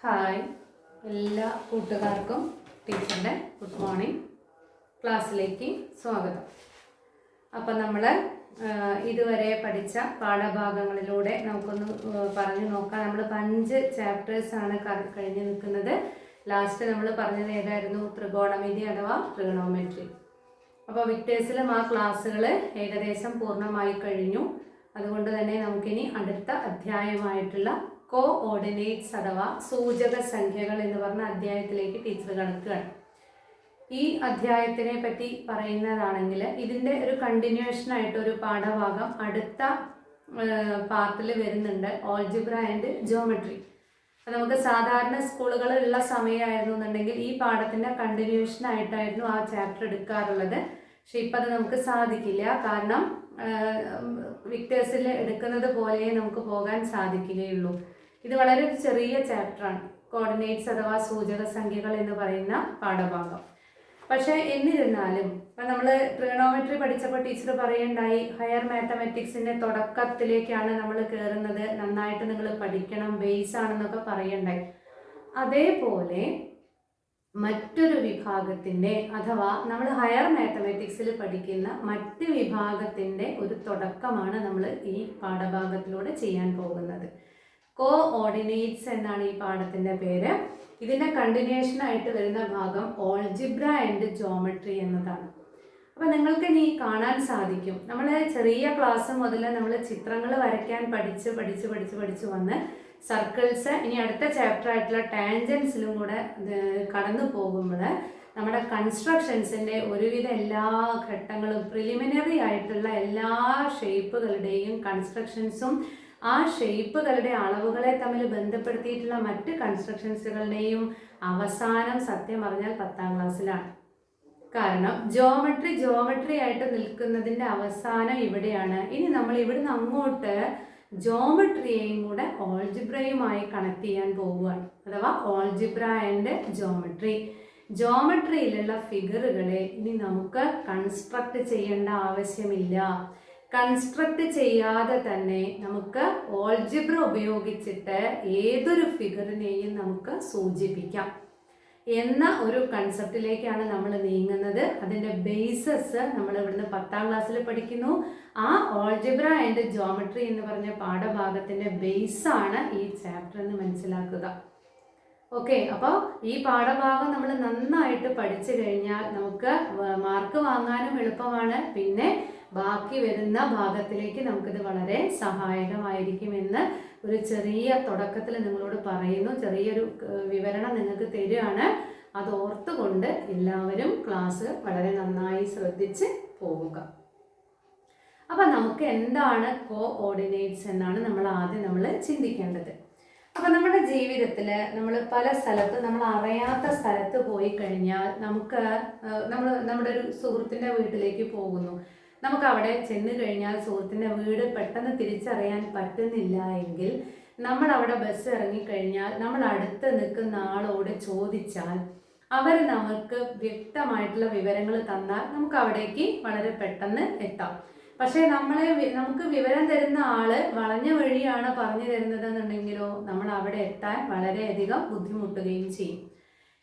Hi, എല്ലാ കൂട്ടുകാർക്കും ടീച്ചറിൻ്റെ ഗുഡ് മോർണിംഗ് ക്ലാസ്സിലേക്ക് സ്വാഗതം. അപ്പം നമ്മൾ ഇതുവരെ പഠിച്ച പാഠഭാഗങ്ങളിലൂടെ നമുക്കൊന്ന് പറഞ്ഞു നോക്കാം. നമ്മൾ 5 ചാപ്റ്റേഴ്സാണ് കഴിഞ്ഞ് നിൽക്കുന്നത്. ലാസ്റ്റ് നമ്മൾ പറഞ്ഞത് ഏതായിരുന്നു? ത്രികോണമിതി അഥവാ ട്രിഗണോമെട്രി. അപ്പോൾ വിക്ടേഴ്സിലും ആ ക്ലാസ്സുകൾ ഏകദേശം പൂർണ്ണമായി കഴിഞ്ഞു. അതുകൊണ്ട് തന്നെ നമുക്കിനി അടുത്ത അധ്യായമായിട്ടുള്ള കോഓർഡിനേറ്റ്സ് അഥവാ സൂചക സംഖ്യകൾ എന്ന് പറഞ്ഞ അധ്യായത്തിലേക്ക് ടീച്ചർ കടക്കുകയാണ്. ഈ അധ്യായത്തിനെ പറ്റി പറയുന്നതാണെങ്കിൽ ഇതിൻ്റെ ഒരു കണ്ടിന്യൂഷൻ ആയിട്ട് ഒരു പാഠഭാഗം അടുത്ത പാർട്ടിൽ വരുന്നുണ്ട്, ഓൾജിബ്ര ആൻഡ് ജോമെട്രി. അപ്പം നമുക്ക് സാധാരണ സ്കൂളുകളിലുള്ള സമയമായിരുന്നു എന്നുണ്ടെങ്കിൽ ഈ പാഠത്തിൻ്റെ കണ്ടിന്യൂഷൻ ആയിട്ടായിരുന്നു ആ ചാപ്റ്റർ എടുക്കാറുള്ളത്. പക്ഷെ ഇപ്പം അത് നമുക്ക് സാധിക്കില്ല. കാരണം വിക്ടേഴ്സിൽ എടുക്കുന്നത് പോലെ നമുക്ക് പോകാൻ സാധിക്കുകയുള്ളൂ. ഇത് വളരെ ചെറിയ ചാപ്റ്ററാണ്, കോർഡിനേറ്റ്സ് അഥവാ സൂചക സംഖ്യകൾ എന്ന് പറയുന്ന പാഠഭാഗം. പക്ഷേ എന്നിരുന്നാലും ഇപ്പം നമ്മൾ ട്രിഗണോമെട്രി പഠിച്ചപ്പോൾ ടീച്ചർ പറയുണ്ടായി, ഹയർ മാത്തമാറ്റിക്സിൻ്റെ തുടക്കത്തിലേക്കാണ് നമ്മൾ കയറുന്നത്, നന്നായിട്ട് നിങ്ങൾ പഠിക്കണം, ബേസ് ആണെന്നൊക്കെ പറയുണ്ടായി. അതേപോലെ മറ്റൊരു വിഭാഗത്തിൻ്റെ അഥവാ നമ്മൾ ഹയർ മാത്തമാറ്റിക്സിൽ പഠിക്കുന്ന മറ്റ് വിഭാഗത്തിൻ്റെ ഒരു തുടക്കമാണ് നമ്മൾ ഈ പാഠഭാഗത്തിലൂടെ ചെയ്യാൻ പോകുന്നത്. കോഓർഡിനേറ്റ്സ് എന്നാണ് ഈ പാഠത്തിൻ്റെ പേര്. ഇതിൻ്റെ കണ്ടിന്യൂഷൻ ആയിട്ട് വരുന്ന ഭാഗം ഓൾജിബ്ര ആൻഡ് ജോമെട്രി എന്നതാണ്. അപ്പോൾ നിങ്ങൾക്ക് ഇനി കാണാൻ സാധിക്കും, നമ്മൾ ചെറിയ ക്ലാസ് മുതൽ നമ്മൾ ചിത്രങ്ങൾ വരയ്ക്കാൻ പഠിച്ച് വന്ന് സർക്കിൾസ്, ഇനി അടുത്ത ചാപ്റ്റർ ആയിട്ടുള്ള ടാൻജൻസിലും കൂടെ കടന്നു പോകുമ്പോൾ നമ്മുടെ കൺസ്ട്രക്ഷൻസിൻ്റെ ഒരുവിധ എല്ലാ ഘട്ടങ്ങളും, പ്രിലിമിനറി ആയിട്ടുള്ള എല്ലാ ഷേപ്പുകളുടെയും കൺസ്ട്രക്ഷൻസും ആ ഷേപ്പുകളുടെ അളവുകളെ തമ്മിൽ ബന്ധപ്പെടുത്തിയിട്ടുള്ള മറ്റ് കൺസ്ട്രക്ഷൻസുകളുടെയും അവസാനം സത്യം പറഞ്ഞാൽ 10ാം ക്ലാസ്സിലാണ്. കാരണം ജോമെട്രി ആയിട്ട് നിൽക്കുന്നതിൻ്റെ അവസാനം ഇവിടെയാണ്. ഇനി നമ്മൾ ഇവിടുന്ന് അങ്ങോട്ട് ജോമെട്രിയെയും കൂടെ ഓൾജിബ്രയുമായി കണക്ട് ചെയ്യാൻ പോവുകയാണ്, അഥവാ ഓൾജിബ്ര ആൻഡ് ജോമെട്രി. ജോമെട്രിയിലുള്ള ഫിഗറുകളെ ഇനി നമുക്ക് കൺസ്ട്രക്ട് ചെയ്യേണ്ട ആവശ്യമില്ല. കൺസ്ട്രക്ട് ചെയ്യാതെ തന്നെ നമുക്ക് ഓൾജിബ്ര ഉപയോഗിച്ചിട്ട് ഏതൊരു ഫിഗറിനെയും നമുക്ക് സൂചിപ്പിക്കാം എന്ന ഒരു കൺസെപ്റ്റിലേക്കാണ് നമ്മൾ നീങ്ങുന്നത്. അതിൻ്റെ ബേസസ് നമ്മൾ ഇവിടുന്ന് 10ാം ക്ലാസ്സിൽ പഠിക്കുന്നു. ആ ഓൾജിബ്ര ആൻഡ് ജോമെട്രി എന്ന് പറഞ്ഞ പാഠഭാഗത്തിൻ്റെ ബേസാണ് ഈ ചാപ്റ്റർ എന്ന് മനസ്സിലാക്കുക. ഓക്കെ, അപ്പോൾ ഈ പാഠഭാഗം നമ്മൾ നന്നായിട്ട് പഠിച്ചു കഴിഞ്ഞാൽ നമുക്ക് മാർക്ക് വാങ്ങാനും എളുപ്പമാണ്. പിന്നെ ബാക്കി വരുന്ന ഭാഗത്തിലേക്ക് നമുക്കിത് വളരെ സഹായകമായിരിക്കുമെന്ന് ഒരു ചെറിയ തുടക്കത്തിൽ നിങ്ങളോട് പറയുന്നു. ചെറിയൊരു വിവരണം നിങ്ങൾക്ക് തരികയാണ്. അത് ഓർത്തുകൊണ്ട് എല്ലാവരും ക്ലാസ് വളരെ നന്നായി ശ്രദ്ധിച്ച് പോവുക. അപ്പം നമുക്ക് എന്താണ് കോഓർഡിനേറ്റ്സ് എന്നാണ് നമ്മൾ ആദ്യം ചിന്തിക്കേണ്ടത്. അപ്പം നമ്മുടെ ജീവിതത്തിൽ നമ്മൾ പല സ്ഥലത്ത്, നമ്മൾ അറിയാത്ത സ്ഥലത്ത് പോയി കഴിഞ്ഞാൽ നമുക്ക് നമ്മുടെ ഒരു സുഹൃത്തിൻ്റെ വീട്ടിലേക്ക് പോകുന്നു. നമുക്ക് അവിടെ ചെന്ന് കഴിഞ്ഞാൽ സുഹൃത്തിൻ്റെ വീട് പെട്ടെന്ന് തിരിച്ചറിയാൻ പറ്റുന്നില്ല എങ്കിൽ നമ്മൾ അവിടെ ബസ് ഇറങ്ങിക്കഴിഞ്ഞാൽ നമ്മൾ അടുത്ത് നിൽക്കുന്ന ആളോട് ചോദിച്ചാൽ അവർ നമുക്ക് വ്യക്തമായിട്ടുള്ള വിവരങ്ങൾ തന്നാൽ നമുക്ക് അവിടേക്ക് വളരെ പെട്ടെന്ന് എത്താം. പക്ഷേ നമുക്ക് വിവരം തരുന്ന ആള് വളഞ്ഞ വഴിയാണ് പറഞ്ഞു തരുന്നതെന്നുണ്ടെങ്കിലോ നമ്മൾ അവിടെ എത്താൻ വളരെയധികം ബുദ്ധിമുട്ടുകയും ചെയ്യും.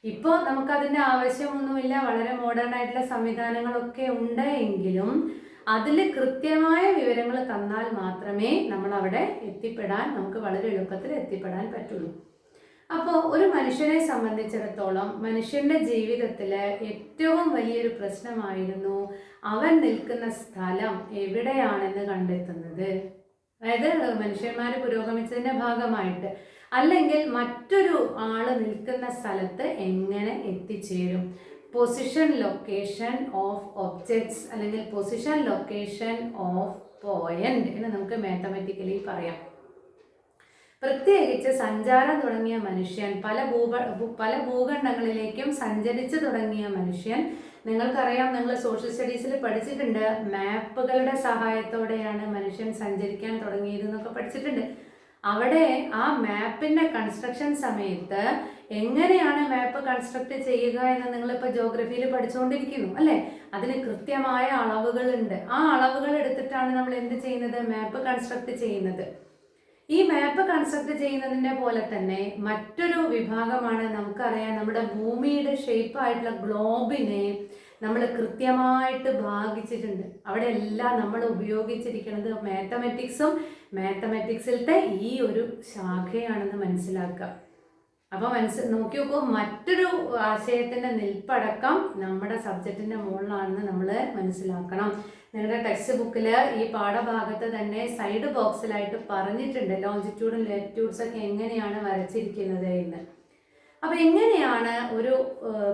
ഇപ്പോൾ നമുക്കതിൻ്റെ ആവശ്യമൊന്നുമില്ല, വളരെ മോഡേൺ ആയിട്ടുള്ള സംവിധാനങ്ങളൊക്കെ ഉണ്ട്. എങ്കിലും അതിൽ കൃത്യമായ വിവരങ്ങൾ തന്നാൽ മാത്രമേ നമ്മൾ അവിടെ നമുക്ക് വളരെ എളുപ്പത്തിൽ എത്തിപ്പെടാൻ പറ്റുള്ളൂ. അപ്പോൾ ഒരു മനുഷ്യനെ സംബന്ധിച്ചിടത്തോളം മനുഷ്യൻ്റെ ജീവിതത്തിൽ ഏറ്റവും വലിയൊരു പ്രശ്നമായിരുന്നു അവൻ നിൽക്കുന്ന സ്ഥലം എവിടെയാണെന്ന് കണ്ടെത്തുന്നത്. അതായത് മനുഷ്യന്മാർ പുരോഗമിച്ചതിൻ്റെ ഭാഗമായിട്ട്, അല്ലെങ്കിൽ മറ്റൊരു ആൾ നിൽക്കുന്ന സ്ഥലത്ത് എങ്ങനെ എത്തിച്ചേരും. പൊസിഷൻ ലൊക്കേഷൻ ഓഫ് ഒബ്ജക്ട്സ് അല്ലെങ്കിൽ പൊസിഷൻ ലൊക്കേഷൻ ഓഫ് പോയിന്റ് എന്ന് നമുക്ക് മാത്തമാറ്റിക്കലി പറയാം. പ്രത്യേകിച്ച് സഞ്ചാരം തുടങ്ങിയ മനുഷ്യൻ, പല ഭൂഖണ്ഡങ്ങളിലേക്കും സഞ്ചരിച്ചു തുടങ്ങിയ മനുഷ്യൻ, നിങ്ങൾക്കറിയാം, നിങ്ങൾ സോഷ്യൽ സ്റ്റഡീസിൽ പഠിച്ചിട്ടുണ്ട്, മാപ്പുകളുടെ സഹായത്തോടെയാണ് മനുഷ്യൻ സഞ്ചരിക്കാൻ തുടങ്ങിയതെന്നൊക്കെ പഠിച്ചിട്ടുണ്ട്. അവിടെ ആ മാപ്പിൻ്റെ കൺസ്ട്രക്ഷൻ സമയത്ത് എങ്ങനെയാണ് മാപ്പ് കൺസ്ട്രക്ട് ചെയ്യുക എന്ന് നിങ്ങളിപ്പോൾ ജോഗ്രഫിയിൽ പഠിച്ചുകൊണ്ടിരിക്കുന്നു അല്ലേ? അതിന് കൃത്യമായ അളവുകളുണ്ട്. ആ അളവുകൾ എടുത്തിട്ടാണ് നമ്മൾ എന്ത് ചെയ്യുന്നത്? മാപ്പ് കൺസ്ട്രക്ട് ചെയ്യുന്നത്. ഈ മാപ്പ് കൺസ്ട്രക്ട് ചെയ്യുന്നതിൻ്റെ പോലെ തന്നെ മറ്റൊരു വിഭാഗമാണ്, നമുക്കറിയാം നമ്മുടെ ഭൂമിയുടെ ഷേപ്പായിട്ടുള്ള ഗ്ലോബിനെ നമ്മൾ കൃത്യമായിട്ട് ഭാഗിച്ചിട്ടുണ്ട്. അവിടെ എല്ലാം നമ്മൾ ഉപയോഗിച്ചിരിക്കുന്നത് മാത്തമാറ്റിക്സും മാത്തമാറ്റിക്സിലത്തെ ഈ ഒരു ശാഖയാണെന്ന് മനസ്സിലാക്കുക. അപ്പോൾ നോക്കി നോക്കൂ, മറ്റൊരു ആശയത്തിൻ്റെ നിൽപ്പടക്കം നമ്മുടെ സബ്ജക്റ്റിൻ്റെ മുകളിലാണെന്ന് നമ്മൾ മനസ്സിലാക്കണം. നിങ്ങളുടെ ടെക്സ്റ്റ് ബുക്കിൽ ഈ പാഠഭാഗത്ത് തന്നെ സൈഡ് ബോക്സിലായിട്ട് പറഞ്ഞിട്ടുണ്ട് ലോഞ്ചിറ്റ്യൂഡും ലാറ്റിറ്റ്യൂഡ്സ് ഒക്കെ എങ്ങനെയാണ് വരച്ചിരിക്കുന്നത് എന്ന്. അപ്പോൾ എങ്ങനെയാണ് ഒരു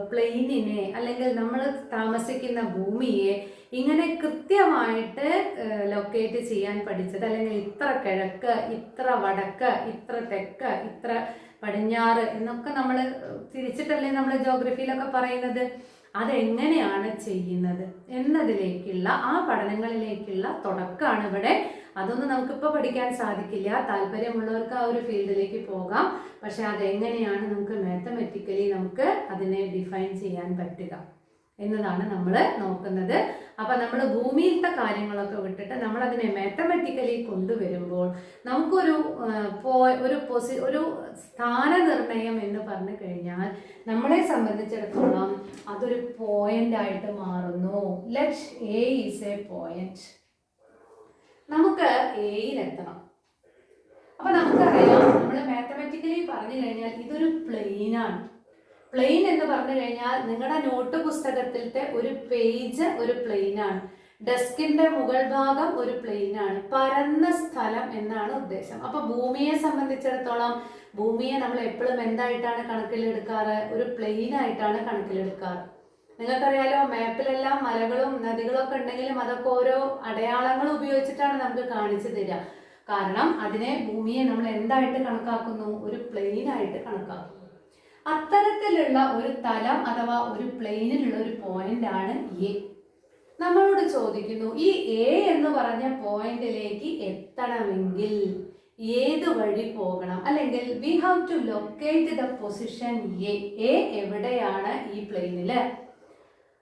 പ്ലെയിനിനെ അല്ലെങ്കിൽ നമ്മൾ താമസിക്കുന്ന ഭൂമിയെ ഇങ്ങനെ കൃത്യമായിട്ട് ലൊക്കേറ്റ് ചെയ്യാൻ പഠിച്ചത്? അല്ലെങ്കിൽ ഇത്ര കിഴക്ക്, ഇത്ര വടക്ക്, ഇത്ര തെക്ക്, ഇത്ര പടിഞ്ഞാറ് എന്നൊക്കെ നമ്മൾ തിരിച്ചിട്ടല്ലേ നമ്മൾ ജോഗ്രഫിയിലൊക്കെ പറയുന്നത്. അതെങ്ങനെയാണ് ചെയ്യുന്നത് എന്നതിലേക്കുള്ള ആ പഠനങ്ങളിലേക്കുള്ള തുടക്കമാണ് ഇവിടെ. അതൊന്നും നമുക്കിപ്പോൾ പഠിക്കാൻ സാധിക്കില്ല. താല്പര്യമുള്ളവർക്ക് ആ ഒരു ഫീൽഡിലേക്ക് പോകാം. പക്ഷെ അതെങ്ങനെയാണ് നമുക്ക് മാത്തമാറ്റിക്കലി നമുക്ക് അതിനെ ഡിഫൈൻ ചെയ്യാൻ പറ്റുക എന്നതാണ് നമ്മൾ നോക്കുന്നത്. അപ്പം നമ്മൾ ഭൂമിയിലത്തെ കാര്യങ്ങളൊക്കെ വിട്ടിട്ട് നമ്മളതിനെ മാത്തമാറ്റിക്കലി കൊണ്ടുവരുമ്പോൾ നമുക്കൊരു ഒരു സ്ഥാനനിർണയം എന്ന് പറഞ്ഞു കഴിഞ്ഞാൽ നമ്മളെ സംബന്ധിച്ചിടത്തോളം അതൊരു പോയിന്റ് ആയിട്ട് മാറുന്നു. Let A is A point. നമുക്ക് എയിലെത്തണം. അപ്പം നമുക്കറിയാം, നമ്മൾ മാത്തമാറ്റിക്കലി പറഞ്ഞു കഴിഞ്ഞാൽ ഇതൊരു പ്ലെയിനാണ്. പ്ലെയിൻ എന്ന് പറഞ്ഞു കഴിഞ്ഞാൽ നിങ്ങളുടെ നോട്ട് പുസ്തകത്തിലത്തെ ഒരു പേജ് ഒരു പ്ലെയിനാണ്. ഡെസ്കിന്റെ മുകൾ ഭാഗം ഒരു പ്ലെയിനാണ്. പരന്ന സ്ഥലം എന്നാണ് ഉദ്ദേശം. അപ്പൊ ഭൂമിയെ സംബന്ധിച്ചിടത്തോളം ഭൂമിയെ നമ്മൾ എപ്പോഴും എന്തായിട്ടാണ് കണക്കിലെടുക്കാറ്? ഒരു പ്ലെയിൻ ആയിട്ടാണ് കണക്കിലെടുക്കാറ്. നിങ്ങൾക്കറിയാലോ, മാപ്പിലെല്ലാം മലകളും നദികളൊക്കെ ഉണ്ടെങ്കിലും അതൊക്കെ ഓരോ അടയാളങ്ങൾ ഉപയോഗിച്ചിട്ടാണ് നമുക്ക് കാണിച്ചു തരിക. കാരണം അതിനെ, ഭൂമിയെ നമ്മൾ എന്തായിട്ട് കണക്കാക്കുന്നു? ഒരു പ്ലെയിൻ ആയിട്ട് കണക്കാക്കുന്നു. അത്തരത്തിലുള്ള ഒരു തലം അഥവാ ഒരു പ്ലെയിനിലുള്ള ഒരു പോയിന്റ് ആണ് എ. നമ്മളോട് ചോദിക്കുന്നു, ഈ എ എന്ന് പറഞ്ഞ പോയിന്റിലേക്ക് എത്തണമെങ്കിൽ ഏത് വഴി പോകണം? അല്ലെങ്കിൽ we have to locate the position A. A എവിടെയാണ് ഈ പ്ലെയിനില്?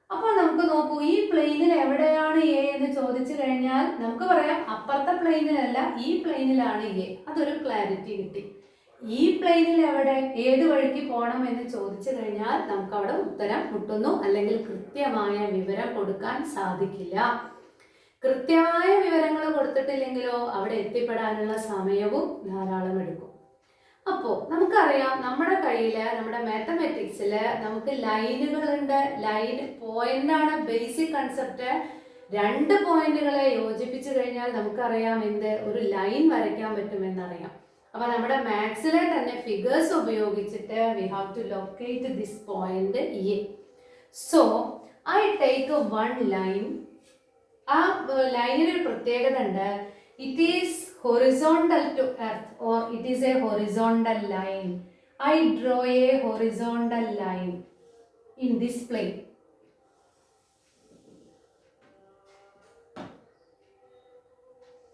അപ്പോൾ നമുക്ക് നോക്കൂ, ഈ പ്ലെയിനിൽ എവിടെയാണ് എ എന്ന് ചോദിച്ചു കഴിഞ്ഞാൽ നമുക്ക് പറയാം അപ്പുറത്തെ പ്ലെയിനിലല്ല, ഈ പ്ലെയിനിലാണ് എ. അതൊരു ക്ലാരിറ്റി കിട്ടി. ഈ പ്ലെയിനിൽ എവിടെ, ഏത് വഴിക്ക് പോകണം എന്ന് ചോദിച്ചു കഴിഞ്ഞാൽ നമുക്ക് അവിടെ ഉത്തരം മുട്ടുന്നു, അല്ലെങ്കിൽ കൃത്യമായ വിവരം കൊടുക്കാൻ സാധിക്കില്ല. കൃത്യമായ വിവരങ്ങൾ കൊടുത്തിട്ടില്ലെങ്കിലോ അവിടെ എത്തിപ്പെടാനുള്ള സമയവും ധാരാളം എടുക്കും. അപ്പോൾ നമുക്കറിയാം, നമ്മുടെ കയ്യില് നമ്മുടെ മാത്തമാറ്റിക്സില് നമുക്ക് ലൈനുകളുണ്ട്. ലൈൻ പോയിന്റാണ് ബേസിക് കൺസെപ്റ്റ്. രണ്ട് പോയിന്റുകളെ യോജിപ്പിച്ചു കഴിഞ്ഞാൽ നമുക്കറിയാം എന്ത്, ഒരു ലൈൻ വരയ്ക്കാൻ പറ്റുമെന്നറിയാം. അപ്പൊ നമ്മുടെ മാത്സിലെ തന്നെ ഫിഗേഴ്സ് ഉപയോഗിച്ചിട്ട് we have to locate this point A. So I take one line. ആ ലൈനിനൊരു പ്രത്യേകത ഉണ്ട്. It is horizontal to earth or it is a horizontal line. I draw a horizontal line in this plane.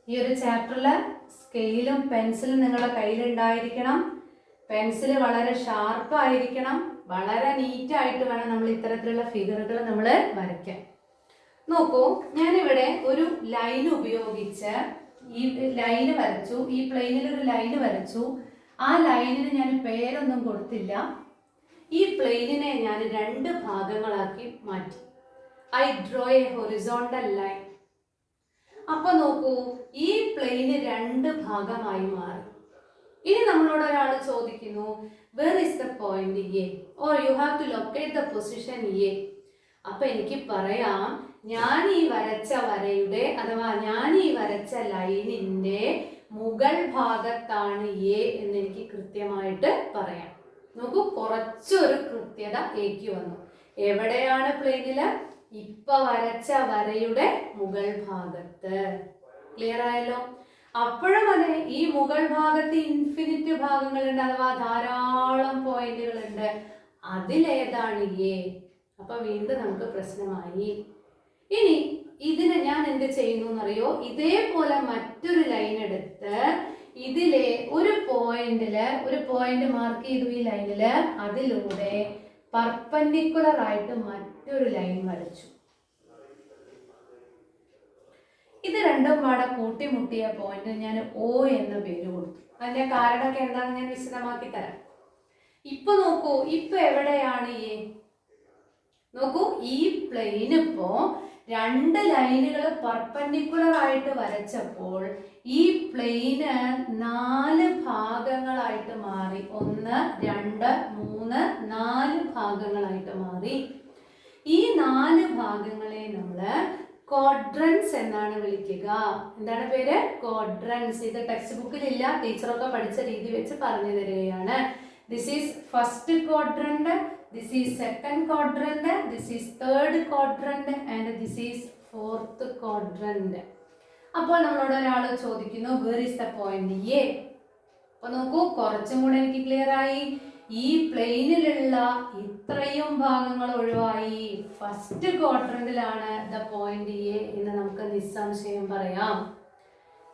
ഈ ഒരു ചാപ്റ്ററിൽ സ്കെയിലും പെൻസിലും നിങ്ങളുടെ കയ്യിലുണ്ടായിരിക്കണം. Pencil വളരെ ഷാർപ്പ് ആയിരിക്കണം. വളരെ നീറ്റായിട്ട് വേണം നമ്മൾ ഇത്തരത്തിലുള്ള ഫിഗറുകൾ നമ്മൾ വരയ്ക്കാൻ. നോക്കൂ, ഞാനിവിടെ ഒരു ലൈൻ ഉപയോഗിച്ച് ഈ ലൈന് വരച്ചു. ഈ പ്ലെയിനിൽ ഒരു ലൈന് വരച്ചു. ആ ലൈനിന് ഞാൻ പേരൊന്നും കൊടുത്തില്ല. ഈ പ്ലെയിനിനെ ഞാൻ രണ്ട് ഭാഗങ്ങളാക്കി മാറ്റി. I draw A horizontal line. അപ്പൊ നോക്കൂ, ഈ പ്ലെയിന് രണ്ട് ഭാഗമായി മാറി. ഇനി നമ്മളോട് ഒരാൾ ചോദിക്കുന്നു, where is the point A, or you have to locate the position A. അപ്പൊ എനിക്ക് പറയാം, ഞാൻ ഈ വരച്ച വരയുടെ അഥവാ ഞാൻ ഈ വരച്ച ലൈനിന്റെ മുകൾ ഭാഗത്താണ് എ എന്ന് എനിക്ക് കൃത്യമായിട്ട് പറയാം. നോക്കൂ, കുറച്ചൊരു കൃത്യത എക്ക് വന്നു. എവിടെയാണ് പ്ലെയിനില്? ഇപ്പൊ വരച്ച വരയുടെ മുകൾ ഭാഗത്ത്. ക്ലിയർ ആയല്ലോ? അപ്പോഴും അതെ, ഈ മുകൾ ഭാഗത്ത് ഇൻഫിനിറ്റ് ഭാഗങ്ങളുണ്ട്, അഥവാ ധാരാളം പോയിന്റുകളുണ്ട്. അതിലേതാണ് എ? അപ്പൊ വീണ്ടും നമുക്ക് പ്രശ്നമായി. ഇനി ഇതിനെ ഞാൻ എന്ത് ചെയ്യുന്നു എന്നറിയോ? ഇതേപോലെ മറ്റൊരു ലൈൻ എടുത്ത് ഇതിലെ ഒരു പോയിന്റ് മാർക്ക് ചെയ്തു ഈ ലൈനില്. അതിലൂടെ പെർപെൻഡിക്കുലർ ആയിട്ട് മറ്റൊരു ലൈൻ വരച്ചു. ഇത് രണ്ടും പാടെ കൂട്ടിമുട്ടിയ പോയിന്റ് ഞാൻ ഒ എന്ന പേര് കൊടുത്തു. അതിന്റെ കാരണമൊക്കെ എന്താണെന്ന് ഞാൻ വിശദമാക്കി തരാം. ഇപ്പൊ നോക്കൂ, ഇപ്പൊ എവിടെയാണ് എ? നോക്കൂ, ഈ പ്ലെയിൻ ഇപ്പോ 2 ലൈനുകൾ പെർപെൻഡിക്കുലർ ആയിട്ട് വരച്ചപ്പോൾ ഈ പ്ലെയിന് 4 ഭാഗങ്ങളായിട്ട് മാറി. 1 2 3 4 ഭാഗങ്ങളായിട്ട് മാറി. ഈ 4 ഭാഗങ്ങളെ നമ്മള് ക്വാഡ്രൻസ് എന്നാണ് വിളിക്കുക. എന്താണ് പേര്? ക്വാഡ്രൻസ്. ഇത് ടെക്സ്റ്റ് ബുക്കിലില്ല, ടീച്ചറൊക്കെ പഠിച്ച രീതി വെച്ച് പറഞ്ഞു തരികയാണ്. This is first quadrant, this is second quadrant, this is third quadrant and this is fourth quadrant. അപ്പോൾ നമ്മളോട് ഒരാൾ ചോദിക്കുന്നു where is the point A? അപ്പോൾ നോക്കൂ, കുറച്ചും കൂടെ എനിക്ക് ക്ലിയർ ആയി. ഈ പ്ലെയിനിലുള്ള ഇത്രയും ഭാഗങ്ങൾ ഒഴിവായി ഫസ്റ്റ് ക്വാഡ്രന്റിലാണ് ദ പോയിന്റ് എ എന്ന് നമുക്ക് നിസ്സംശയം പറയാം.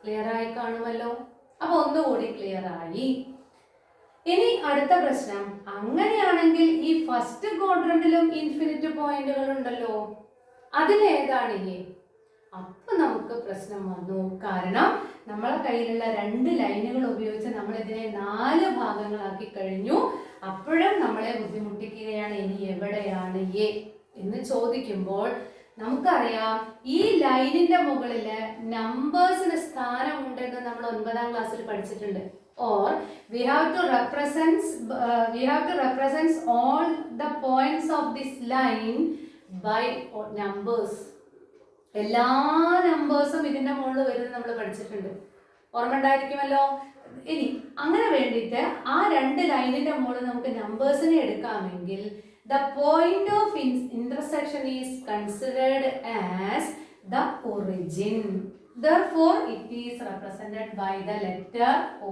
ക്ലിയർ ആയി കാണുമല്ലോ. അപ്പൊ ഒന്നുകൂടി ക്ലിയർ ആയി. ഇനി അടുത്ത പ്രശ്നം, അങ്ങനെയാണെങ്കിൽ ഈ ഫസ്റ്റ് ക്വാഡ്രന്റിലും ഇൻഫിനിറ്റ് പോയിന്റുകൾ ഉണ്ടല്ലോ, അതിലേതാണ് എ? അപ്പൊ നമുക്ക് പ്രശ്നം വന്നു. കാരണം നമ്മളെ കയ്യിലുള്ള 2 ലൈനുകൾ ഉപയോഗിച്ച് നമ്മൾ ഇതിനെ 4 ഭാഗങ്ങളാക്കി കഴിഞ്ഞു. അപ്പോഴും നമ്മളെ ബുദ്ധിമുട്ടിക്കുകയാണ് ഇനി എവിടെയാണ് എ എന്ന് ചോദിക്കുമ്പോൾ നമുക്കറിയാം ഈ ലൈനിന്റെ മുകളില് നമ്പേഴ്സിന് സ്ഥാനമുണ്ടെന്ന് നമ്മൾ 9ാം ക്ലാസ്സിൽ പഠിച്ചിട്ടുണ്ട്. Or we have to represent all the points of this line by numbers. എല്ലാ നമ്പേഴ്സും ഇതിന്റെ മുകളിൽ വരുന്നത് നമ്മൾ പഠിച്ചിട്ടുണ്ട്. ഓർമ്മ ഉണ്ടായിരിക്കുമല്ലോ. ഇനി അങ്ങനെ വേണ്ടിയിട്ട് ആ 2 ലൈനിന്റെ മുകളിൽ നമുക്ക് നമ്പേഴ്സിനെ എടുക്കാമെങ്കിൽ the point of intersection is considered as the origin. Therefore it is represented by the letter O.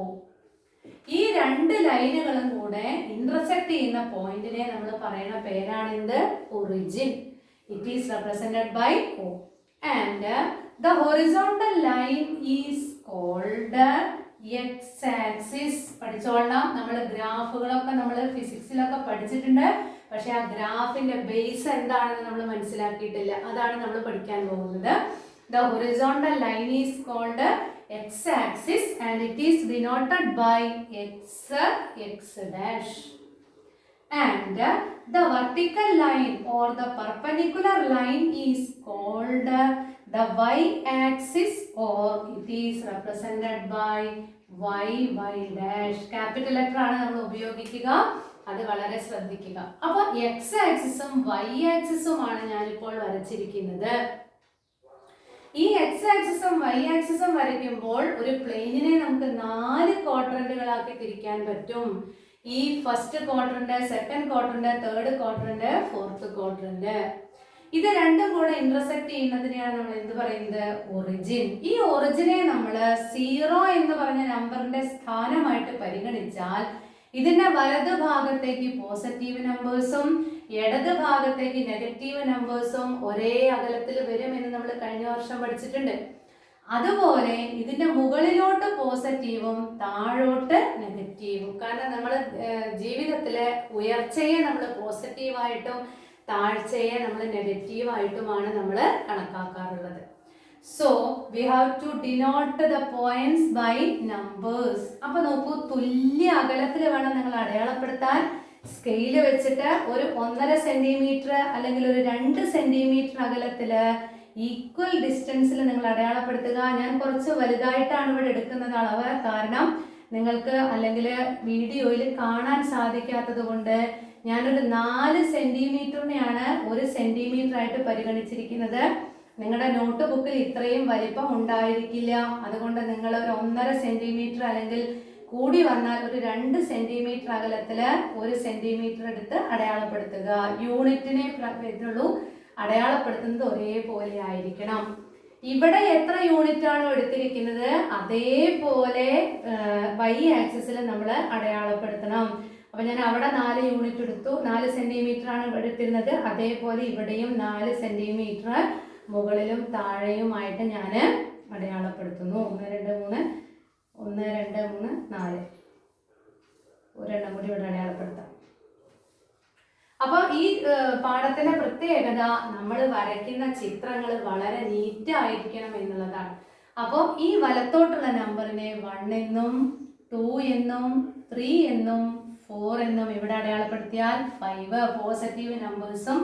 ഈ 2 ലൈനുകളും കൂടെ ഇന്റർസെക്ട് ചെയ്യുന്ന പോയിന്റിനെ നമ്മൾ പറയുന്ന പേരാണെന്ത്? Origin. It is represented by O. And the horizontal line is called x-axis. പഠിച്ചോളണം. നമ്മൾ ഗ്രാഫുകളൊക്കെ നമ്മൾ ഫിസിക്സിലൊക്കെ പഠിച്ചിട്ടുണ്ട്. പക്ഷെ ആ ഗ്രാഫിന്റെ ബേസ് എന്താണെന്ന് നമ്മൾ മനസ്സിലാക്കിയിട്ടില്ല. അതാണ് നമ്മൾ പഠിക്കാൻ പോകുന്നത്. The horizontal line is called x-axis and it is denoted by x dash. And the vertical line or the perpendicular line is called the y-axis or it is represented by y dash. Capital letter ആണ് നമ്മൾ ഉപയോഗിക്കുക. അത് വളരെ ശ്രദ്ധിക്കുക. അപ്പോൾ x ആക്സിസും y ആക്സിസും ആണ് ഞാനിപ്പോൾ വരച്ചിരിക്കുന്നത്. ഈ x ആക്സിസും y ആക്സിസും വരയ്ക്കുമ്പോൾ ഒരു പ്ലെയിനിനെ നമുക്ക് 4 ക്വാഡ്രന്റുകളാക്കി തിരിക്കാൻ പറ്റും. ഈ first quadrant, second quadrant, third quadrant, fourth quadrant. ഇത് രണ്ടും കൂടെ ഇന്റർസെക്ട് ചെയ്യുന്നതിനെയാണ് നമ്മൾ എന്ത് പറയുന്നത്? ഒറിജിൻ. ഈ ഒറിജിനെ നമ്മൾ 0 എന്ന് പറഞ്ഞ നമ്പറിന്റെ സ്ഥാനമായിട്ട് പരിഗണിച്ചാൽ ഇതിന്റെ വലത് ഭാഗത്തേക്ക് പോസിറ്റീവ് നമ്പേഴ്സും ഇടത് ഭാഗത്തേക്ക് നെഗറ്റീവ് നമ്പേഴ്സും ഒരേ അകലത്തിൽ വരും എന്ന് നമ്മൾ കഴിഞ്ഞ വർഷം പഠിച്ചിട്ടുണ്ട്. അതുപോലെ ഇതിന്റെ മുകളിലോട്ട് പോസിറ്റീവും താഴോട്ട് നെഗറ്റീവും. കാരണം നമ്മൾ ജീവിതത്തിലെ ഉയർച്ചയെ നമ്മൾ പോസിറ്റീവായിട്ടും താഴ്ചയെ നമ്മൾ നെഗറ്റീവായിട്ടുമാണ് നമ്മൾ കണക്കാക്കാറുള്ളത്. So we have to denote the points by numbers. അപ്പോൾ നോക്കൂ, തുല്യ അകലത്തിൽ വേണം നിങ്ങൾ അടയാളപ്പെടുത്താൻ. സ്കെയില് വെച്ചിട്ട് ഒരു 1.5 സെന്റിമീറ്റർ അല്ലെങ്കിൽ ഒരു 2 സെന്റിമീറ്റർ അകലത്തില് ഈക്വൽ ഡിസ്റ്റൻസിൽ നിങ്ങൾ അടയാളപ്പെടുത്തുക. ഞാൻ കുറച്ച് വലുതായിട്ടാണ് ഇവിടെ എടുക്കുന്നത് അളവ്. കാരണം നിങ്ങൾക്ക് അല്ലെങ്കിൽ വീഡിയോയിൽ കാണാൻ സാധിക്കാത്തത് കൊണ്ട് ഞാനൊരു 4 സെന്റിമീറ്ററിനെയാണ് 1 സെന്റിമീറ്റർ ആയിട്ട് പരിഗണിച്ചിരിക്കുന്നത്. നിങ്ങളുടെ നോട്ട് ബുക്കിൽ ഇത്രയും വലിപ്പം ഉണ്ടായിരിക്കില്ല. അതുകൊണ്ട് നിങ്ങൾ ഒരു 1.5 സെന്റിമീറ്റർ അല്ലെങ്കിൽ കൂടി വന്നാൽ ഒരു 2 സെന്റിമീറ്റർ അകലത്തിൽ 1 സെന്റിമീറ്റർ എടുത്ത് അടയാളപ്പെടുത്തുക. യൂണിറ്റിനെ ഇതിനുള്ളൂ അടയാളപ്പെടുത്തുന്നത് ഒരേപോലെ ആയിരിക്കണം. ഇവിടെ എത്ര യൂണിറ്റ് ആണോ എടുത്തിരിക്കുന്നത് അതേപോലെ y ആക്സിസിൽ നമ്മൾ അടയാളപ്പെടുത്തണം. അപ്പൊ ഞാൻ അവിടെ 4 യൂണിറ്റ് എടുത്തു, 4 സെന്റിമീറ്റർ ആണ് ഇവിടെ എടുത്തിരുന്നത്. അതേപോലെ ഇവിടെയും 4 സെന്റിമീറ്റർ മുകളിലും താഴെയുമായിട്ട് ഞാൻ അടയാളപ്പെടുത്തുന്നു. 1 2 3 1 2 3 4 ഒരെണ്ണം കൂടി ഇവിടെ അടയാളപ്പെടുത്താം. അപ്പോൾ ഈ പാഠത്തിന്റെ പ്രത്യേകത നമ്മൾ വരയ്ക്കുന്ന ചിത്രങ്ങൾ വളരെ നീറ്റ് ആയിരിക്കണം എന്നുള്ളതാണ്. അപ്പോൾ ഈ വലത്തോട്ടുള്ള നമ്പറിനെ 1 എന്നും 2 എന്നും 3 എന്നും 4 എന്നും ഇവിടെ അടയാളപ്പെടുത്തിയാൽ 5 പോസിറ്റീവ് നമ്പേഴ്സും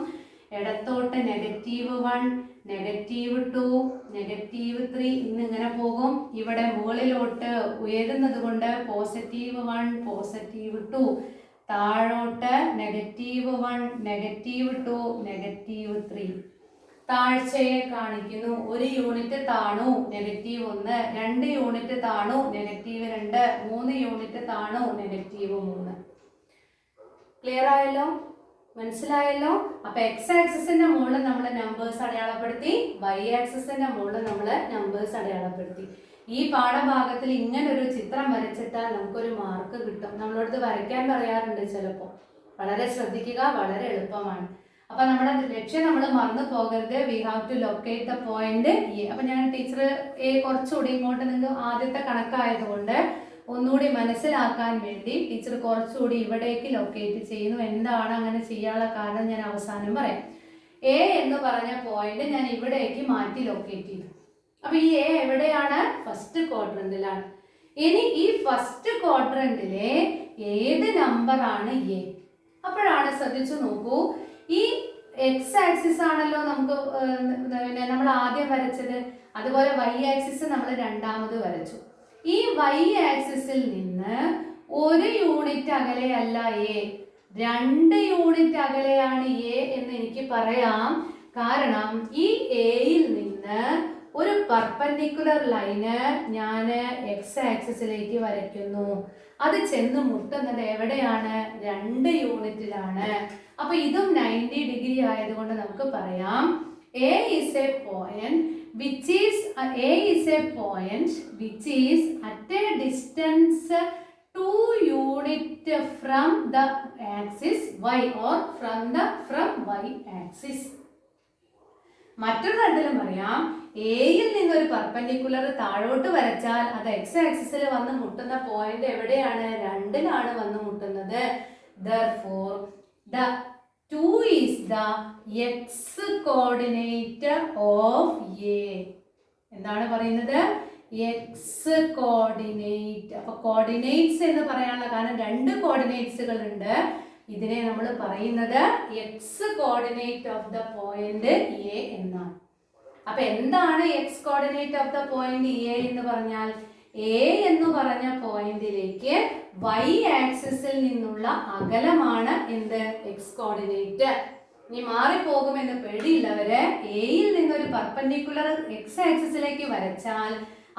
ഇടത്തോട്ട് -1, -2, -3 എന്നിങ്ങനെ പോകും. ഇവിടെ മുകളിലോട്ട് ഉയരുന്നത് കൊണ്ട് +1, +2, താഴോട്ട് -1, -2, -3. താഴ്ചയെ കാണിക്കുന്നു. 1 യൂണിറ്റ് താണു -1, 2 യൂണിറ്റ് താണു -2, 3 യൂണിറ്റ് താണു -3. ക്ലിയർ ആയല്ലോ? മനസ്സിലായല്ലോ? അപ്പൊ എക്സ് ആക്സിസിന്റെ മുകളിൽ നമ്മൾ നമ്പേഴ്സ് അടയാളപ്പെടുത്തി, വൈ ആക്സിസിന്റെ മുകളിൽ നമ്മൾ നമ്പേഴ്സ് അടയാളപ്പെടുത്തി. ഈ പാഠഭാഗത്തിൽ ഇങ്ങനെ ഒരു ചിത്രം വരച്ചിട്ടാൽ നമുക്കൊരു മാർക്ക് കിട്ടും. നമ്മളോട് വരയ്ക്കാൻ പറയാറുണ്ട് ചിലപ്പോൾ. വളരെ ശ്രദ്ധിക്കുക, വളരെ എളുപ്പമാണ്. അപ്പൊ നമ്മുടെ ലക്ഷ്യം നമ്മൾ മറന്നു പോകരുത്. We have to locate the point A. അപ്പൊ ഞാൻ ടീച്ചർ കുറച്ചുകൂടി ഇങ്ങോട്ട് നിങ്ങൾക്ക് ആദ്യത്തെ കണക്കായതുകൊണ്ട് ഒന്നുകൂടി മനസ്സിലാക്കാൻ വേണ്ടി ടീച്ചർ കുറച്ചുകൂടി ഇവിടേക്ക് ലൊക്കേറ്റ് ചെയ്യുന്നു. എന്താണ് അങ്ങനെ ചെയ്യാനുള്ള കാരണം ഞാൻ അവസാനം പറയാം. എ എന്ന് പറഞ്ഞ പോയിന്റ് ഞാൻ ഇവിടേക്ക് മാറ്റി ലൊക്കേറ്റ് ചെയ്തു. അപ്പൊ ഈ എ എവിടെയാണ്? ഫസ്റ്റ് ക്വാഡ്രന്റിലാണ്. ഇനി ഈ ഫസ്റ്റ് ക്വാഡ്രന്റിലെ ഏത് നമ്പറാണ് എ? അപ്പോഴാണ് ശ്രദ്ധിച്ചു നോക്കൂ, ഈ എക്സ് ആക്സിസ് ആണല്ലോ നമുക്ക് നമ്മൾ ആദ്യം വരച്ചത്, അതുപോലെ വൈ ആക്സിസ് നമ്മൾ രണ്ടാമത് വരച്ചു. ഈ വൈ ആക്സിസിൽ നിന്ന് 1 യൂണിറ്റ് അകലെയല്ല എ, 2 യൂണിറ്റ് അകലെയാണ് എ എന്ന് എനിക്ക് പറയാം. കാരണം ഈ എയിൽ നിന്ന് ഒരു പെർപെൻഡിക്കുലർ ലൈന് ഞാൻ എക്സ് ആക്സിസിലേക്ക് വരയ്ക്കുന്നു. അത് ചെന്ന് മുട്ടുന്നത് എവിടെയാണ്? 2 യൂണിറ്റിലാണ്. അപ്പൊ ഇതും 90 ഡിഗ്രി ആയതുകൊണ്ട് നമുക്ക് പറയാം A is a point which is at a distance 2 unit from the axis y or from y axis. മറ്റൊരു തരത്തിലും പറയാം, എയിൽ നിന്ന് ഒരു പെർപെൻഡിക്കുലർ താഴോട്ട് വരച്ചാൽ അത് എക്സ് ആക്സിസിൽ വന്ന് മുട്ടുന്ന പോയിന്റ് എവിടെയാണ്? 2ലാണ് വന്ന് മുട്ടുന്നത്. Therefore, the 2 is the x coordinate of A. എന്താണ് പറയുന്നത്? x coordinate. അപ്പൊ കോർഡിനേറ്റ്സ് എന്ന് പറയാനുള്ള കാരണം 2 കോർഡിനേറ്റ്സുകൾ ഉണ്ട്. ഇതിനെ നമ്മൾ പറയുന്നത് X coordinate of the point A എന്നാണ്. അപ്പൊ എന്താണ് X coordinate of the point A എന്ന് പറഞ്ഞാൽ, എ എന്ന് പറഞ്ഞ പോയിന്റിലേക്ക് വൈ ആക്സിസിൽ നിന്നുള്ള അകലമാണ് എന്ത്? X coordinate. ഇനി മാറിപ്പോകുമെന്ന് പേടിയുള്ളവര് എയിൽ നിന്നൊരു പെർപെൻഡിക്കുലർ എക്സ് ആക്സിസിലേക്ക് വരച്ചാൽ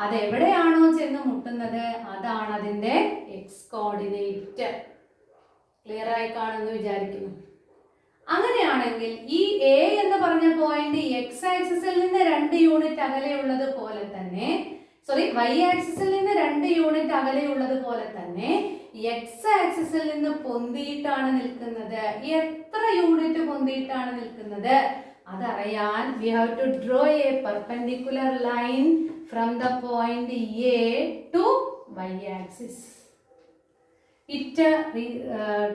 അത് എവിടെയാണോ ചെന്ന് മുട്ടുന്നത് അതാണ് അതിന്റെ എക്സ് കോർഡിനേറ്റ്. ക്ലിയർ ആയി കാണുമെന്ന് വിചാരിക്കുന്നു. അങ്ങനെയാണെങ്കിൽ ഈ എ എന്ന് പറഞ്ഞ പോയിന്റ് എക്സ് ആക്സിസിൽ നിന്ന് 2 യൂണിറ്റ് അകലെയുള്ളത് പോലെ തന്നെ, വൈ ആക്സിസിൽ നിന്ന് 2 യൂണിറ്റ് അകലെയുള്ളത് പോലെ തന്നെ എക്സ് ആക്സിസിൽ നിന്ന് പൊന്തിയിട്ടാണ് നിൽക്കുന്നത്. എത്ര യൂണിറ്റ് പൊന്തിയിട്ടാണ് നിൽക്കുന്നത് അതറിയാൻ we have to draw a perpendicular line from the point A to y axis. It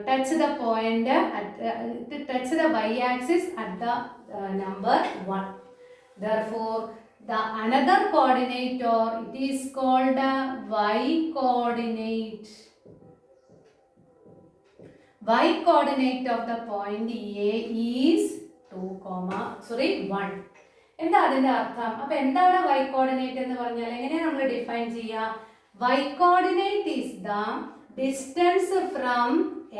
touch the point touch the y axis at the number 1. Therefore, the another coordinate, or it is called y coordinate. Y coordinate of the point A is 1. എന്താ അതിന്റെ അർത്ഥം? അപ്പൊ എന്താണ് y coordinate എന്ന് പറഞ്ഞാൽ എങ്ങനെയാണ് നമ്മൾ define ചെയ്യുക? Y coordinate is the distance from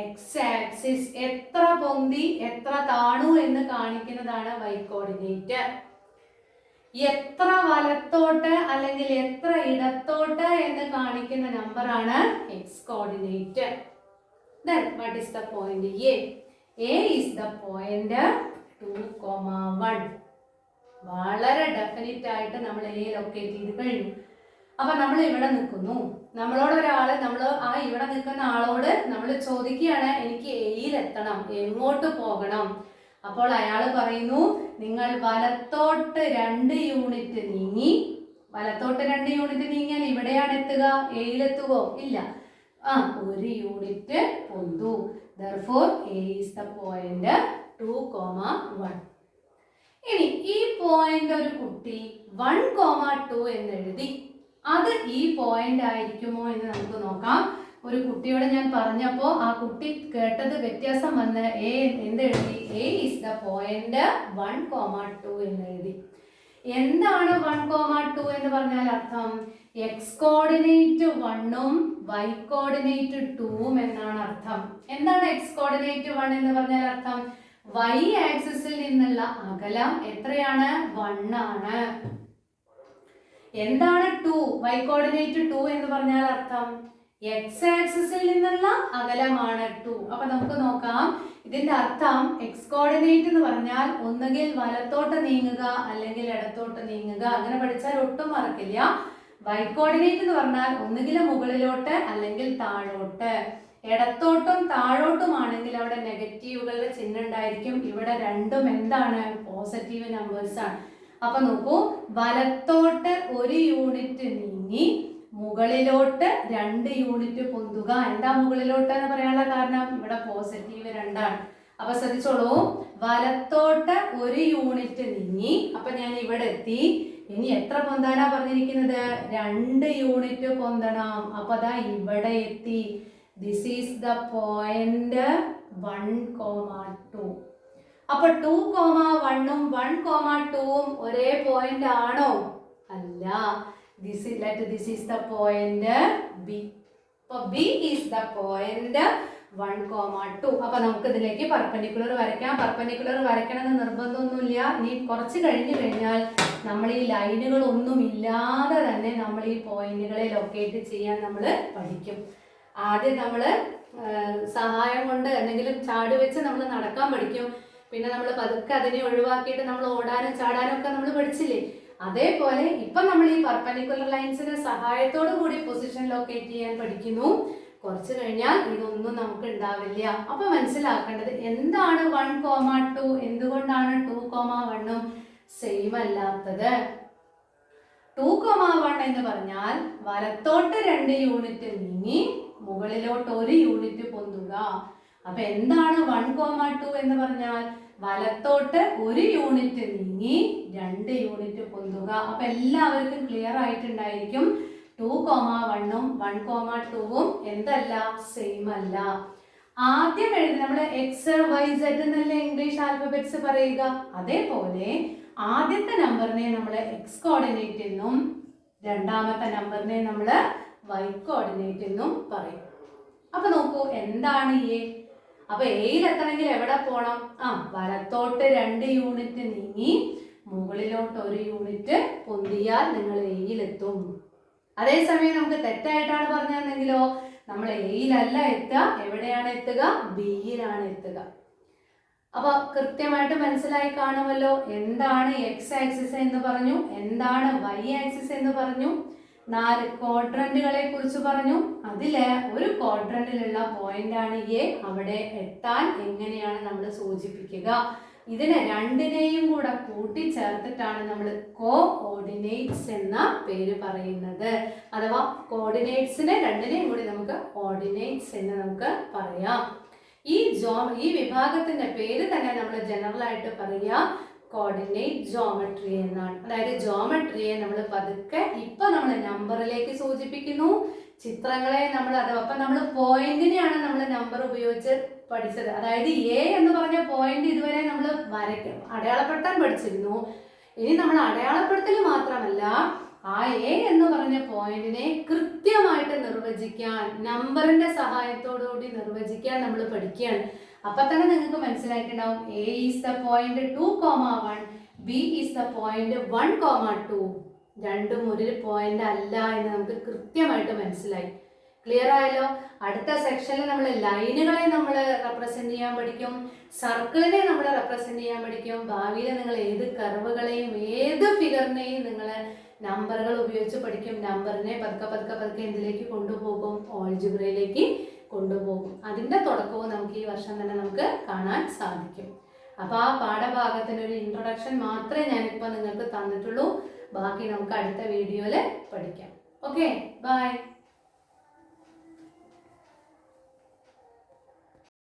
x axis. എത്ര പൊന്തി എത്ര താണു എന്ന് കാണിക്കുന്നതാണ് y coordinate. എത്ര വലത്തോട്ട് അല്ലെങ്കിൽ എത്ര ഇടത്തോട്ട് എന്ന് കാണിക്കുന്ന നമ്പറാണ് x coordinate. Then what is the point A? A is the point 2,1. വളരെ ഡെഫിനറ്റ് ആയിട്ട് നമ്മൾ എ ലൊക്കേറ്റ് ചെയ്ത് കഴിഞ്ഞു. അപ്പൊ നമ്മൾ ഇവിടെ നിൽക്കുന്നു. നമ്മളോട് ഒരാള് ഇവിടെ നിൽക്കുന്ന ആളോട് നമ്മൾ ചോദിക്കുകയാണ്, എനിക്ക് എയിൽ എത്തണം, എങ്ങോട്ട് പോകണം? അപ്പോൾ അയാൾ പറയുന്നു, നിങ്ങൾ വലത്തോട്ട് 2 യൂണിറ്റ് നീങ്ങി. വലത്തോട്ട് 2 യൂണിറ്റ് നീങ്ങിയാൽ ഇവിടെയാണ് എത്തുക, എയിലെത്തുവോ? ഇല്ല. 1 unit പൊന്തു. Therefore, A is the point 2,1. ഇനി ഈ പോയിന്റ് ഒരു കുട്ടി 1,2 എന്ന് എഴുതി. അത് ഈ പോയിന്റ് ആയിരിക്കുമോ എന്ന് നമുക്ക് നോക്കാം. ഒരു കുട്ടിയോട് ഞാൻ പറഞ്ഞപ്പോൾ ആ കുട്ടി കേട്ടത് വ്യത്യാസം വന്ന് എന്തെഴുതി? എ ഈസ് ദ പോയിന്റ് 1,2 എന്ന് എഴുതി. എന്താണ് 1,2 എന്ന് പറഞ്ഞാൽ അർത്ഥം? എക്സ് കോർഡിനേറ്റ് 1ഉം വൈ കോർഡിനേറ്റ് 2ഉം എന്നാണ് അർത്ഥം. എന്താണ് എക്സ് കോർഡിനേറ്റ് 1 എന്ന് പറഞ്ഞാൽ അർത്ഥം? വൈ ആക്സിസിൽ നിന്നുള്ള അകലം എത്രയാണ്? 1 ആണ്. എന്താണ് 2? വൈ കോർഡിനേറ്റ് 2 എന്ന് പറഞ്ഞാൽ അർത്ഥം എക്സ് ആക്സിസിൽ നിന്നുള്ള അകലമാണ് 2. അപ്പൊ നമുക്ക് നോക്കാം. ഇതിന്റെ അർത്ഥം എക്സ് കോർഡിനേറ്റ് എന്ന് പറഞ്ഞാൽ ഒന്നുകിൽ വലത്തോട്ട് നീങ്ങുക അല്ലെങ്കിൽ ഇടത്തോട്ട് നീങ്ങുക. അങ്ങനെ പഠിച്ചാൽ ഒട്ടും മറക്കില്ല. വൈ കോർഡിനേറ്റ് എന്ന് പറഞ്ഞാൽ ഒന്നുകിൽ മുകളിലോട്ട് അല്ലെങ്കിൽ താഴോട്ട്. ഇടത്തോട്ടും താഴോട്ടുമാണെങ്കിൽ അവിടെ നെഗറ്റീവുകളുടെ ചിഹ്നം ഉണ്ടായിരിക്കും. ഇവിടെ രണ്ടും എന്താണ്? പോസിറ്റീവ് നമ്പേഴ്സ് ആണ്. അപ്പൊ നോക്കൂ, വലത്തോട്ട് 1 യൂണിറ്റ് നീങ്ങി മുകളിലോട്ട് 2 യൂണിറ്റ് പൊന്തുക. എന്താ മുകളിലോട്ട് എന്ന് പറയാനുള്ള കാരണം? ഇവിടെ പോസിറ്റീവ് 2 ആണ്. അപ്പൊ ശ്രദ്ധിച്ചോളൂ, വലത്തോട്ട് 1 യൂണിറ്റ് നീങ്ങി. അപ്പൊ ഞാൻ ഇവിടെ എത്തി. ഇനി എത്ര പൊന്താനാ പറഞ്ഞിരിക്കുന്നത്? 2 യൂണിറ്റ് പൊന്തണം. അപ്പൊ അതാ ഇവിടെ എത്തി. This is the point 1,2. അപ്പൊ 2,1ഉം 1,2ഉം ഒരേ പോയിന്റ് ആണോ? അല്ല. This is the point B. So B is the point 1,2. അപ്പൊ നമുക്ക് ഇതിലേക്ക് പെർപെൻഡിക്കുലർ വരയ്ക്കാം. പെർപെൻഡിക്കുലർ വരയ്ക്കണമെന്ന് നിർബന്ധമൊന്നുമില്ല. ഇനി കുറച്ച് കഴിഞ്ഞു കഴിഞ്ഞാൽ നമ്മൾ ഈ ലൈനുകൾ ഒന്നും ഇല്ലാതെ തന്നെ നമ്മൾ ഈ പോയിന്റുകളെ ലൊക്കേറ്റ് ചെയ്യാൻ നമ്മൾ പഠിക്കും. ആദ്യം നമ്മൾ സഹായം കൊണ്ട് എന്തെങ്കിലും ചാടി വെച്ച് നമ്മൾ നടക്കാൻ പഠിക്കും. പിന്നെ നമ്മൾ പതുക്കെ അതിനെ ഒഴിവാക്കിയിട്ട് നമ്മൾ ഓടാനും ചാടാനും ഒക്കെ നമ്മൾ പഠിച്ചില്ലേ? അതേപോലെ ഇപ്പൊ നമ്മൾ ഈ പെർപെൻഡിക്കുലർ ലൈൻസിന്റെ സഹായത്തോടു കൂടി പൊസിഷൻ ലൊക്കേറ്റ് ചെയ്യാൻ പഠിക്കുന്നു. കുറച്ച് കഴിഞ്ഞാൽ ഇതൊന്നും നമുക്ക് ഉണ്ടാവില്ല. അപ്പൊ മനസ്സിലാക്കേണ്ടത് എന്താണ് 1,2? എന്തുകൊണ്ടാണ് 2,1ഉം സെയിം അല്ലാത്തത്? 2,1 എന്ന് പറഞ്ഞാൽ വലത്തോട്ട് 2 യൂണിറ്റ് നീങ്ങി മുകളിലോട്ട് 1 യൂണിറ്റ് പൊന്തുക. അപ്പൊ എന്താണ് 1,2 എന്ന് പറഞ്ഞാൽ? വലത്തോട്ട് 1 യൂണിറ്റ് നീങ്ങി 2 യൂണിറ്റ് പൊന്തുക. അപ്പൊ എല്ലാവർക്കും ക്ലിയർ ആയിട്ടുണ്ടായിരിക്കും 2,1ഉം 1,2ഉം എന്തല്ല? സെയിം അല്ല. ആദ്യം എഴുതി നമ്മൾ XYZ എന്നല്ലേ ഇംഗ്ലീഷ് ആൽഫബറ്റ്സ് പറയുക. അതേപോലെ ആദ്യത്തെ നമ്പറിനെ നമ്മൾ എക്സ് കോർഡിനേറ്റ് എന്നും രണ്ടാമത്തെ നമ്പറിനെ നമ്മൾ വൈ കോർഡിനേറ്റ് എന്നും പറയും. അപ്പൊ നോക്കൂ, എന്താണ് എ? അപ്പൊ എയിൽ എത്തണമെങ്കിൽ എവിടെ പോണം? വലത്തോട്ട് 2 യൂണിറ്റ് നീങ്ങി മുകളിലോട്ട് 1 യൂണിറ്റ് പൊന്തിയാൽ നിങ്ങൾ എയിലെത്തും. അതേസമയം നമുക്ക് തെറ്റായിട്ടാണ് പറഞ്ഞതെങ്കിലോ, നമ്മൾ എയിലല്ല എത്തുക. എവിടെയാണ് എത്തുക? ബിയിലാണ് എത്തുക. അപ്പൊ കൃത്യമായിട്ട് മനസ്സിലായി കാണുമല്ലോ. എന്താണ് എക്സ് ആക്സിസ് എന്ന് പറഞ്ഞു, എന്താണ് വൈ ആക്സിസ് എന്ന് പറഞ്ഞു, 4 ക്വാഡ്രന്റുകളെ കുറിച്ച് പറഞ്ഞു. അതില് ഒരു ക്വാഡ്രന്റിലുള്ള പോയിന്റ് ആണ് എ. അവിടെ എത്താൻ എങ്ങനെയാണ് നമ്മൾ സൂചിപ്പിക്കുക? ഇതിനെ രണ്ടിനെയും കൂടെ കൂട്ടിച്ചേർത്തിട്ടാണ് നമ്മൾ കോഓർഡിനേറ്റ്സ് എന്ന പേര് പറയുന്നത്. അഥവാ കോർഡിനേറ്റ്സിനെ രണ്ടിനെയും കൂടി നമുക്ക് ഓർഡിനേറ്റ്സ് എന്ന് നമുക്ക് പറയാം. ഈ വിഭാഗത്തിന്റെ പേര് തന്നെ നമ്മൾ ജനറൽ ആയിട്ട് പറയുക കോർഡിനേറ്റ് ജോമെട്രി എന്നാണ്. അതായത് ജോമെട്രിയെ നമ്മൾ പതുക്കെ ഇപ്പൊ നമ്മൾ നമ്പറിലേക്ക് സൂചിപ്പിക്കുന്നു. ചിത്രങ്ങളെ നമ്മൾ അപ്പൊ നമ്മൾ പോയിന്റിനെയാണ് നമ്മൾ നമ്പർ ഉപയോഗിച്ച് പഠിച്ചത്. അതായത് എ എന്ന് പറഞ്ഞ പോയിന്റ് ഇതുവരെ നമ്മൾ അടയാളപ്പെടുത്താൻ പഠിച്ചിരുന്നു. ഇനി നമ്മൾ അടയാളപ്പെടുത്തൽ മാത്രമല്ല, ആ എ എന്ന് പറഞ്ഞ പോയിന്റിനെ കൃത്യമായിട്ട് നിർവചിക്കാൻ നമ്പറിന്റെ സഹായത്തോടുകൂടി നിർവചിക്കാൻ നമ്മൾ പഠിക്കുകയാണ്. അപ്പൊ തന്നെ നിങ്ങൾക്ക് മനസ്സിലായിട്ടുണ്ടാവും A is the point 2,1, B is the point 1,2. രണ്ടും ഒരു പോയിന്റ് അല്ല എന്ന് നമുക്ക് കൃത്യമായിട്ട് മനസ്സിലായി. ക്ലിയർ ആയല്ലോ? അടുത്ത സെക്ഷനിൽ നമ്മൾ ലൈനുകളെ നമ്മൾ റെപ്രസെന്റ് ചെയ്യാൻ പഠിക്കും, സർക്കിളിനെ നമ്മൾ റെപ്രസെന്റ് ചെയ്യാൻ പഠിക്കും. ഭാവിയിൽ നിങ്ങൾ ഏത് കർവുകളെയും ഏത് ഫിഗറിനെയും നിങ്ങൾ നമ്പറുകൾ ഉപയോഗിച്ച് പഠിക്കും. നമ്പറിനെ പതുക്കെ എന്തിലേക്ക് കൊണ്ടുപോകും? ഓൾജിബ്രയിലേക്ക് കൊണ്ടുപോകും. അതിന്റെ തുടക്കവും നമുക്ക് ഈ വർഷം തന്നെ നമുക്ക് കാണാൻ സാധിക്കും. അപ്പൊ ആ പാഠഭാഗത്തിനൊരു ഇൻട്രൊഡക്ഷൻ മാത്രമേ ഞാനിപ്പോൾ നിങ്ങൾക്ക് തന്നിട്ടുള്ളൂ. ബാക്കി നമുക്ക് അടുത്ത വീഡിയോയിൽ പഠിക്കാം. Okay, by.